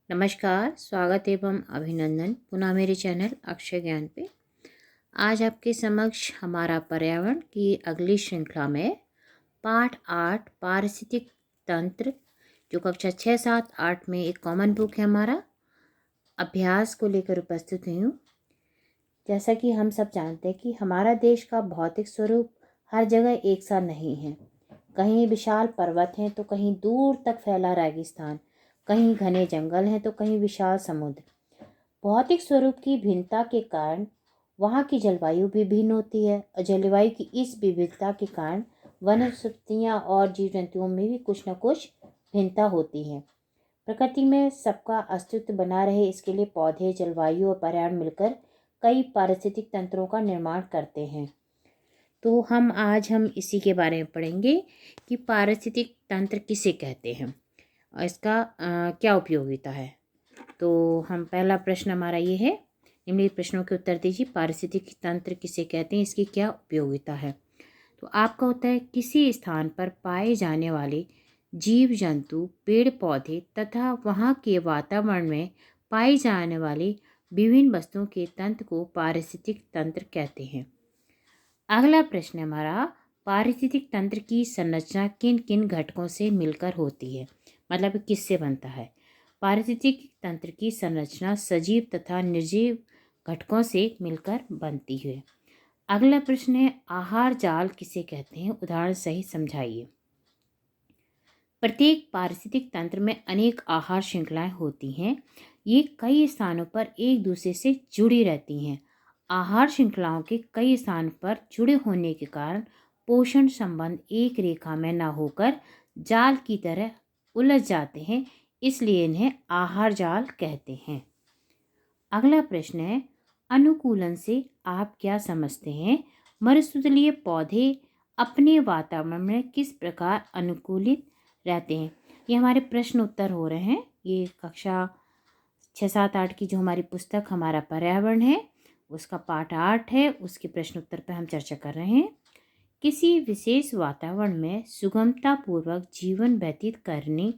नमस्कार, स्वागत एवं अभिनंदन पुनः मेरे चैनल अक्षय ज्ञान पे। आज आपके समक्ष हमारा पर्यावरण की अगली श्रृंखला में पाठ 8 पारिस्थितिक तंत्र, जो कक्षा 6, 7, 8 में एक कॉमन बुक है हमारा, अभ्यास को लेकर उपस्थित हुई हूँ। जैसा कि हम सब जानते हैं कि हमारा देश का भौतिक स्वरूप हर जगह एक सा नहीं है। कहीं विशाल पर्वत हैं तो कहीं दूर तक फैला रेगिस्तान, कहीं घने जंगल हैं तो कहीं विशाल समुद्र। भौतिक स्वरूप की भिन्नता के कारण वहाँ की जलवायु भी भिन्न होती है और जलवायु की इस विविधता के कारण वनस्पतियाँ और जीव जंतुओं में भी कुछ न कुछ भिन्नता होती है। प्रकृति में सबका अस्तित्व बना रहे, इसके लिए पौधे, जलवायु और पर्यावरण मिलकर कई पारिस्थितिक तंत्रों का निर्माण करते हैं। तो आज हम इसी के बारे में पढ़ेंगे कि पारिस्थितिक तंत्र किसे कहते हैं और इसका क्या उपयोगिता है। तो हम पहला प्रश्न हमारा ये है, निम्नलिखित प्रश्नों के उत्तर दीजिए। पारिस्थितिक तंत्र किसे कहते हैं, इसकी क्या उपयोगिता है। तो आपका उत्तर है, किसी स्थान पर पाए जाने वाले जीव जंतु, पेड़ पौधे तथा वहाँ के वातावरण में पाई जाने वाली विभिन्न वस्तुओं के तंत्र को पारिस्थितिक तंत्र कहते हैं। अगला प्रश्न हमारा, पारिस्थितिक तंत्र की संरचना किन किन घटकों से मिलकर होती है, मतलब किससे बनता है। पारिस्थितिक तंत्र की संरचना सजीव तथा निर्जीव घटकों से मिलकर बनती है। अगला प्रश्न है, आहार जाल किसे कहते हैं, उदाहरण सहित समझाइए। प्रत्येक पारिस्थितिक तंत्र में अनेक आहार श्रृंखलाएं होती हैं। ये कई स्थानों पर एक दूसरे से जुड़ी रहती हैं। आहार श्रृंखलाओं के कई स्थान पर जुड़े होने के कारण पोषण संबंध एक रेखा में न होकर जाल की तरह उलझ जाते हैं, इसलिए इन्हें आहार जाल कहते हैं। अगला प्रश्न है, अनुकूलन से आप क्या समझते हैं। मरुस्थलीय पौधे अपने वातावरण में किस प्रकार अनुकूलित रहते हैं। ये हमारे प्रश्न उत्तर हो रहे हैं। ये कक्षा 6, 7, 8 की जो हमारी पुस्तक हमारा पर्यावरण है, उसका पाठ 8 है, उसके प्रश्न उत्तर पर हम चर्चा कर रहे हैं। किसी विशेष वातावरण में सुगमतापूर्वक जीवन व्यतीत करने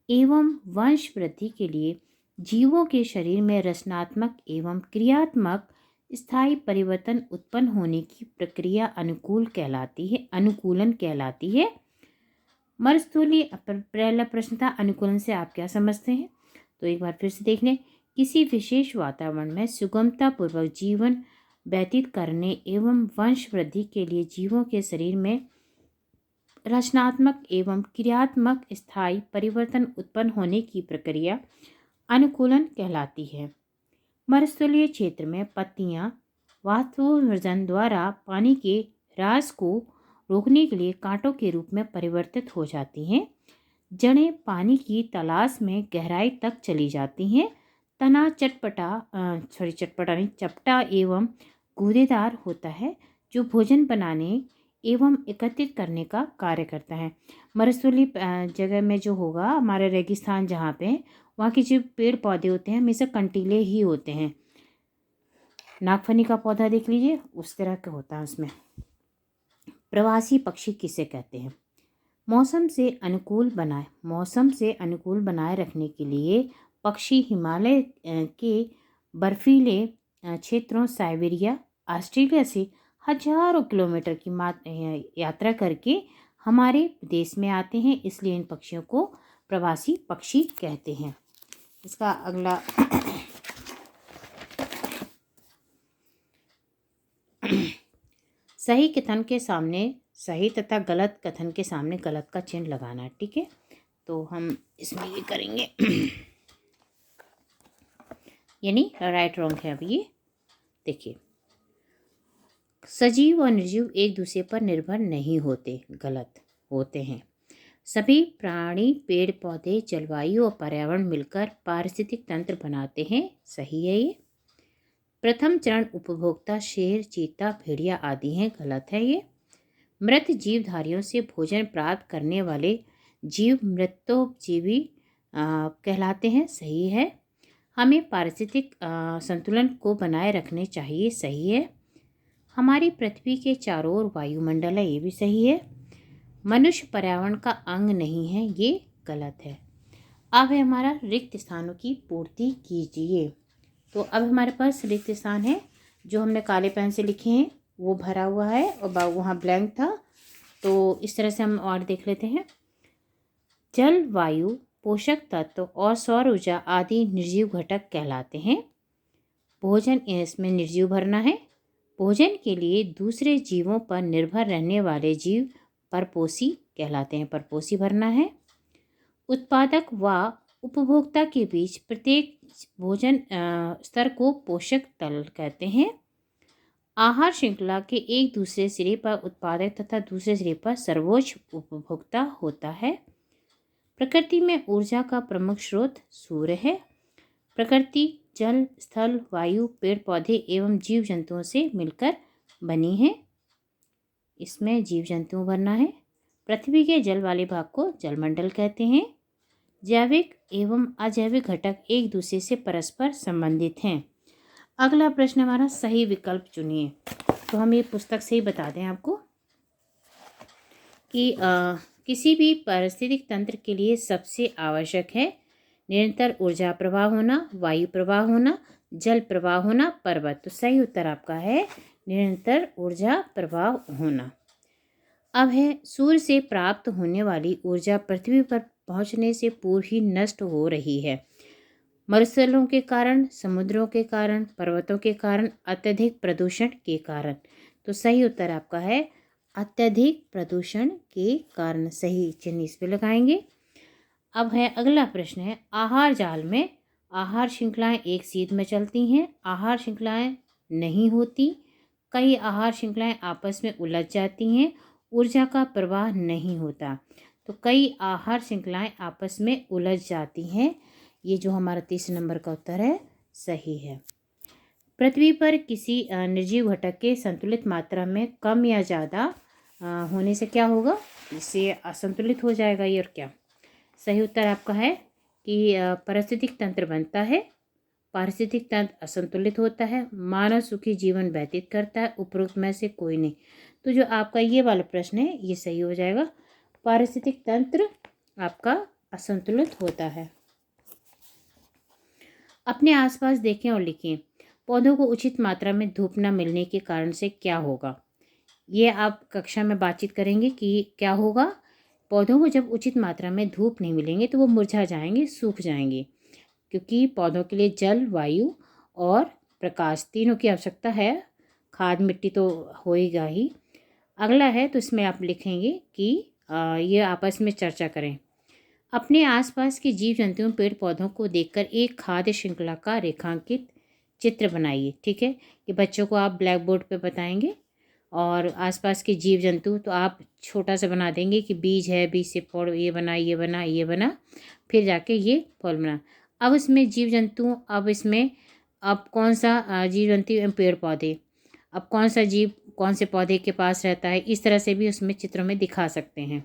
एवं वंश वृद्धि के लिए जीवों के शरीर में रचनात्मक एवं क्रियात्मक स्थायी परिवर्तन उत्पन्न होने की प्रक्रिया अनुकूलन कहलाती है। मरुस्थलीय पहला प्रश्न था, अनुकूलन से आप क्या समझते हैं। तो एक बार फिर से देख लें, किसी विशेष वातावरण में सुगमतापूर्वक जीवन व्यतीत करने एवं वंश वृद्धि के लिए जीवों के शरीर में रचनात्मक एवं क्रियात्मक स्थायी परिवर्तन उत्पन्न होने की प्रक्रिया अनुकूलन कहलाती है। मरुस्थलीय क्षेत्र में पत्तियां वाष्पोत्सर्जन द्वारा पानी के ह्रास को रोकने के लिए कांटों के रूप में परिवर्तित हो जाती हैं। जड़ें पानी की तलाश में गहराई तक चली जाती हैं। तना चपटा एवं गूदेदार होता है, जो भोजन बनाने एवं एकत्रित करने का कार्य करता है। मरुस्थलीय जगह में जो होगा, हमारे रेगिस्तान जहाँ पे, वहाँ के जो पेड़ पौधे होते हैं हमेशा कंटीले ही होते हैं। नागफनी का पौधा देख लीजिए, उस तरह का होता है उसमें। प्रवासी पक्षी किसे कहते हैं। मौसम से अनुकूल बनाए रखने के लिए पक्षी हिमालय के बर्फीले क्षेत्रों, साइबेरिया, ऑस्ट्रेलिया से हजारों किलोमीटर की यात्रा करके हमारे देश में आते हैं, इसलिए इन पक्षियों को प्रवासी पक्षी कहते हैं। इसका अगला सही कथन के सामने सही तथा गलत कथन के सामने गलत का चिन्ह लगाना, ठीक है। तो हम इसमें ये करेंगे यानी राइट रॉन्ग है। अब ये देखिए, सजीव और निर्जीव एक दूसरे पर निर्भर नहीं होते, गलत होते हैं। सभी प्राणी, पेड़ पौधे, जलवायु और पर्यावरण मिलकर पारिस्थितिक तंत्र बनाते हैं, सही है ये। प्रथम चरण उपभोक्ता शेर, चीता, भेड़िया आदि हैं, गलत है ये। मृत जीवधारियों से भोजन प्राप्त करने वाले जीव मृतोपजीवी कहलाते हैं, सही है। हमें पारिस्थितिक संतुलन को बनाए रखने चाहिए, सही है। हमारी पृथ्वी के चारों ओर वायुमंडल है, ये भी सही है। मनुष्य पर्यावरण का अंग नहीं है, ये गलत है। अब है हमारा रिक्त स्थानों की पूर्ति कीजिए। तो अब हमारे पास रिक्त स्थान है, जो हमने काले पेन से लिखे हैं वो भरा हुआ है और वहाँ ब्लैंक था। तो इस तरह से हम और देख लेते हैं। जल, वायु, पोषक तत्व और सौर ऊर्जा आदि निर्जीव घटक कहलाते हैं। भोजन, इसमें निर्जीव भरना है। भोजन के लिए दूसरे जीवों पर निर्भर रहने वाले जीव परपोषी कहलाते हैं, परपोषी भरना है। उत्पादक व उपभोक्ता के बीच प्रत्येक भोजन स्तर को पोषक तल कहते हैं। आहार श्रृंखला के एक दूसरे सिरे पर उत्पादक तथा दूसरे सिरे पर सर्वोच्च उपभोक्ता होता है। प्रकृति में ऊर्जा का प्रमुख स्रोत सूर्य है। प्रकृति जल, स्थल, वायु, पेड़ पौधे एवं जीव जंतुओं से मिलकर बनी है। इसमें जीव जंतु भरना है। पृथ्वी के जल वाले भाग को जलमंडल कहते हैं। जैविक एवं अजैविक घटक एक दूसरे से परस्पर संबंधित हैं। अगला प्रश्न हमारा, सही विकल्प चुनिए। तो हम ये पुस्तक से ही बता दें आपको कि किसी भी पारिस्थितिक तंत्र के लिए सबसे आवश्यक है निरंतर ऊर्जा प्रवाह होना, वायु प्रवाह होना, जल प्रवाह होना, पर्वत। तो सही उत्तर आपका है निरंतर ऊर्जा प्रवाह होना। अब है, सूर्य से प्राप्त होने वाली ऊर्जा पृथ्वी पर पहुंचने से पूर्व ही नष्ट हो रही है। मरुस्थलों के कारण, समुद्रों के कारण, पर्वतों के कारण, अत्यधिक प्रदूषण के कारण। तो सही उत्तर आपका है अत्यधिक प्रदूषण के कारण। सही चिन्ह इस पे लगाएंगे। अब है अगला प्रश्न है, आहार जाल में आहार श्रृंखलाएं एक सीध में चलती हैं, आहार श्रृंखलाएं नहीं होती। कई आहार श्रृंखलाएं आपस में उलझ जाती हैं, ऊर्जा का प्रवाह नहीं होता। तो कई आहार श्रृंखलाएं आपस में उलझ जाती हैं। ये जो हमारा 30 नंबर का उत्तर है सही है। पृथ्वी पर किसी निर्जीव घटक के संतुलित मात्रा में कम या ज़्यादा होने से क्या होगा, इससे असंतुलित हो जाएगा ये। और क्या सही उत्तर आपका है कि पारिस्थितिक तंत्र बनता है, पारिस्थितिक तंत्र असंतुलित होता है, मानव सुखी जीवन व्यतीत करता है, उपरोक्त में से कोई नहीं। तो जो आपका ये वाला प्रश्न है ये सही हो जाएगा, पारिस्थितिक तंत्र आपका असंतुलित होता है। अपने आसपास देखें और लिखें, पौधों को उचित मात्रा में धूप न मिलने के कारण से क्या होगा। ये आप कक्षा में बातचीत करेंगे कि क्या होगा। पौधों को जब उचित मात्रा में धूप नहीं मिलेंगे तो वो मुरझा जाएंगे, सूख जाएंगे, क्योंकि पौधों के लिए जल, वायु और प्रकाश तीनों की आवश्यकता है। खाद मिट्टी तो होएगा ही। अगला है, तो इसमें आप लिखेंगे कि ये आपस में चर्चा करें। अपने आसपास के जीव जंतुओं, पेड़ पौधों को देखकर एक खाद्य श्रृंखला का रेखांकित चित्र बनाइए। ठीक है, ये बच्चों को आप ब्लैक बोर्ड पर बताएंगे। और आसपास के जीव जंतु तो आप छोटा सा बना देंगे कि बीज है, बीज से फल, ये बना, ये बना, ये बना, फिर जाके ये फल बना। अब इसमें जीव जंतु, अब इसमें अब कौन सा जीव जंतु, पेड़ पौधे, अब कौन सा जीव कौन से पौधे के पास रहता है, इस तरह से भी उसमें चित्रों में दिखा सकते हैं।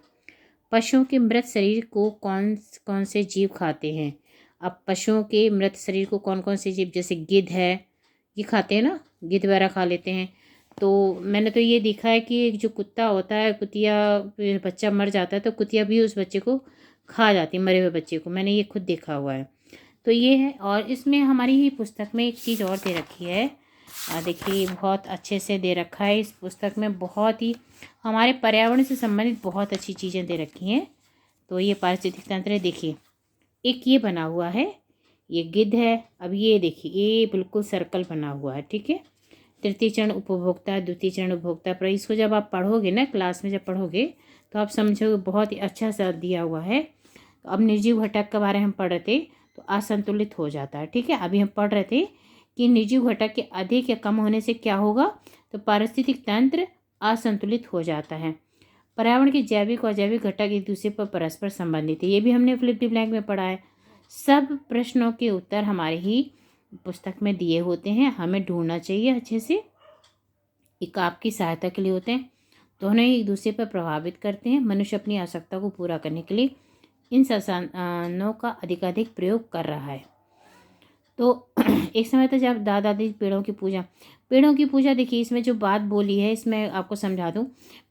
पशुओं के मृत शरीर को कौन कौन से जीव खाते हैं। अब पशुओं के मृत शरीर को कौन कौन से जीव, जैसे गिद्ध है, ये खाते हैं ना, गिद्ध वगैरह खा लेते हैं। तो मैंने तो ये देखा है कि एक जो कुत्ता होता है, कुतिया, बच्चा मर जाता है तो कुतिया भी उस बच्चे को खा जाती है, मरे हुए बच्चे को। मैंने ये खुद देखा हुआ है। तो ये है। और इसमें हमारी ही पुस्तक में एक चीज़ और दे रखी है, देखिए बहुत अच्छे से दे रखा है इस पुस्तक में, बहुत ही हमारे पर्यावरण से संबंधित बहुत अच्छी चीज़ें दे रखी हैं। तो ये पारिस्थितिक तंत्र है, देखिए एक ये बना हुआ है, ये गिद्ध है। अब ये देखिए ये बिल्कुल सर्कल बना हुआ है। ठीक है, तृतीय चरण उपभोक्ता, द्वितीय चरण उपभोक्ता, पर इसको जब आप पढ़ोगे ना क्लास में, जब पढ़ोगे तो आप समझोगे बहुत ही अच्छा सा दिया हुआ है। तो अब निर्जीव घटक के बारे में हम पढ़ रहे थे, तो असंतुलित हो जाता है। ठीक है, अभी हम पढ़ रहे थे कि निर्जीव घटक के अधिक या कम होने से क्या होगा, तो पारिस्थितिक तंत्र असंतुलित हो जाता है। पर्यावरण के जैविक और अजैविक घटक एक दूसरे पर परस्पर संबंधित है, ये भी हमने फिलिप डी ब्लैंक में पढ़ा है। सब प्रश्नों के उत्तर हमारे ही पुस्तक में दिए होते हैं, हमें ढूंढना चाहिए अच्छे से। एक आपकी सहायता के लिए होते हैं, दोनों ही एक दूसरे पर प्रभावित करते हैं। मनुष्य अपनी आवश्यकता को पूरा करने के लिए इन संसाधनों का अधिकाधिक प्रयोग कर रहा है। तो एक समय था जब दादा दादी पेड़ों की पूजा देखिए, इसमें जो बात बोली है इसमें आपको समझा दूं,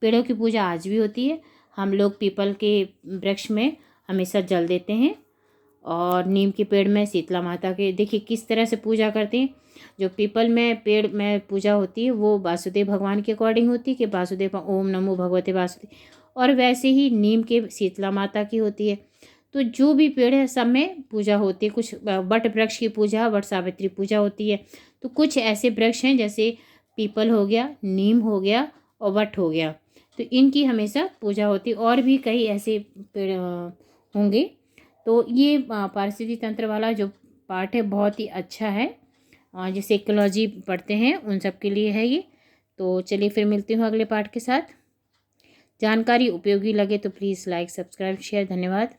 पेड़ों की पूजा आज भी होती है। हम लोग पीपल के वृक्ष में हमेशा जल देते हैं और नीम के पेड़ में शीतला माता के देखिए किस तरह से पूजा करते हैं। जो पीपल में पेड़ में पूजा होती है वो वासुदेव भगवान के अकॉर्डिंग होती है कि वासुदेव ओम नमो भगवते वासुदेव, और वैसे ही नीम के शीतला माता की होती है। तो जो भी पेड़ है सब में पूजा होती है। कुछ वट वृक्ष की पूजा, वट सावित्री पूजा होती है। तो कुछ ऐसे वृक्ष हैं जैसे पीपल हो गया, नीम हो गया और वट हो गया, तो इनकी हमेशा पूजा होती है। और भी कई ऐसे पेड़ होंगे। तो ये पारिस्थितिक तंत्र वाला जो पार्ट है बहुत ही अच्छा है, जैसे इकोलॉजी पढ़ते हैं उन सब के लिए है ये। तो चलिए फिर मिलती हूँ अगले पार्ट के साथ। जानकारी उपयोगी लगे तो प्लीज़ लाइक, सब्सक्राइब, शेयर। धन्यवाद।